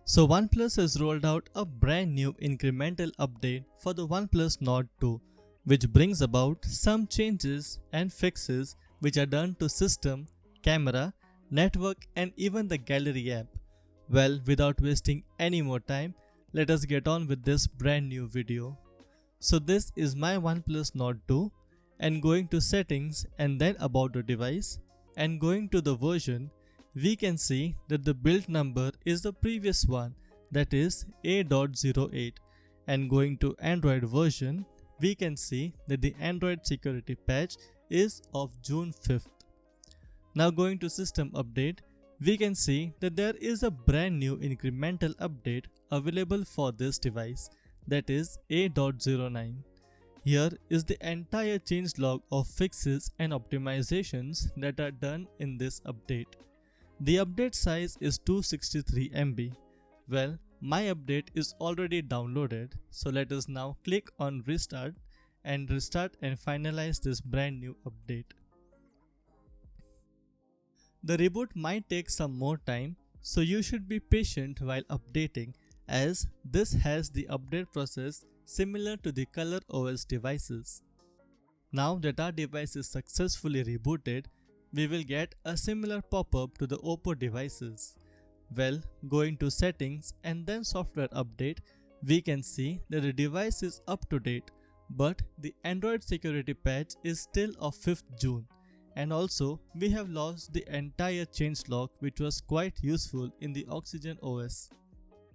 So OnePlus has rolled out a brand new incremental update for the OnePlus Nord 2, which brings about some changes and fixes which are done to system, camera, network and even the gallery app. Well, without wasting any more time, let us get on with this brand new video. So this is my OnePlus Nord 2, and going to settings and then about the device and going to the version, we can see that the build number is the previous one, that is A.08, and going to Android version, we can see that the Android security patch is of June 5th. Now going to system update, we can see that there is a brand new incremental update available for this device, that is A.09. Here is the entire changelog of fixes and optimizations that are done in this update. The update size is 263 MB. Well, my update is already downloaded, so let us now click on restart and finalize this brand new update. The reboot might take some more time, so you should be patient while updating, as this has the update process similar to the ColorOS devices. Now that our device is successfully rebooted, we will get a similar pop-up to the Oppo devices. Well, going to settings and then software update, we can see that the device is up to date, but the Android security patch is still of 5th June. And also, we have lost the entire changelog, which was quite useful in the Oxygen OS.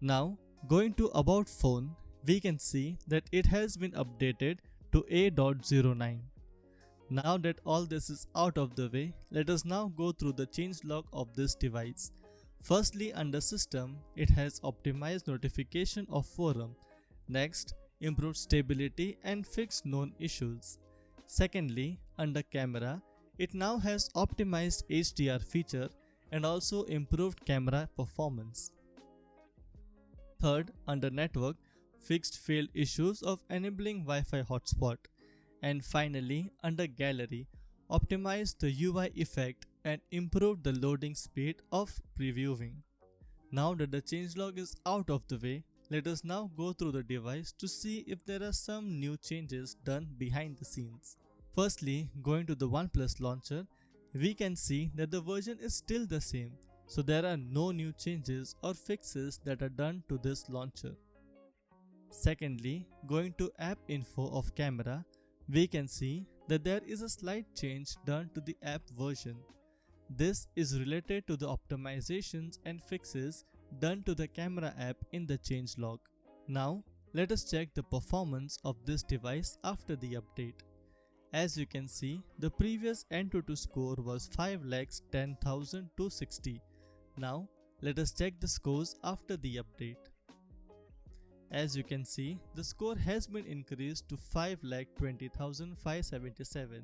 Now, going to about phone, we can see that it has been updated to A.09. Now that all this is out of the way, let us now go through the changelog of this device. Firstly, under system, it has optimized notification of forum. Next, improved stability and fixed known issues. Secondly, under camera, it now has optimized HDR feature and also improved camera performance. Third, under network, fixed failed issues of enabling Wi-Fi hotspot. And finally, under gallery, optimized the UI effect and improved the loading speed of previewing. Now that the changelog is out of the way, let us now go through the device to see if there are some new changes done behind the scenes. Firstly, going to the OnePlus launcher, we can see that the version is still the same, so there are no new changes or fixes that are done to this launcher. Secondly, going to app info of camera, we can see that there is a slight change done to the app version. This is related to the optimizations and fixes done to the camera app in the changelog. Now, let us check the performance of this device after the update. As you can see, the previous Antutu score was 5,10,260. Now, let us check the scores after the update. As you can see, the score has been increased to 5,20,577.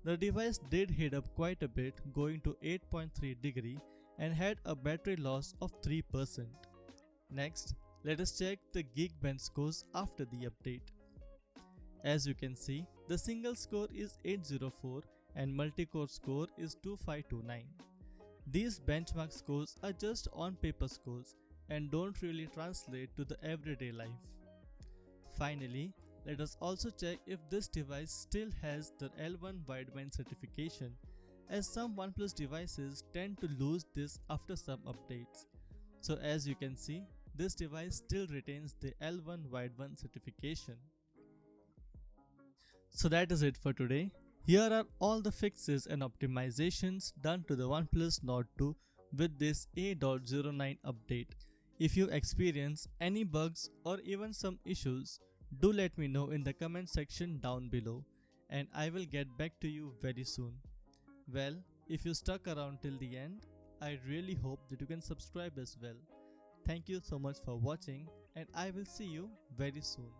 The device did heat up quite a bit, going to 8.3 degree and had a battery loss of 3%. Next, let us check the Geekbench scores after the update. As you can see, the single score is 804 and multi-core score is 2529. These benchmark scores are just on-paper scores and don't really translate to the everyday life. Finally, let us also check if this device still has the L1 wideband certification, as some OnePlus devices tend to lose this after some updates. So as you can see, this device still retains the L1 wideband certification. So that is it for today. Here are all the fixes and optimizations done to the OnePlus Nord 2 with this A.09 update. If you experience any bugs or even some issues, do let me know in the comment section down below and I will get back to you very soon. Well, if you stuck around till the end, I really hope that you can subscribe as well. Thank you so much for watching and I will see you very soon.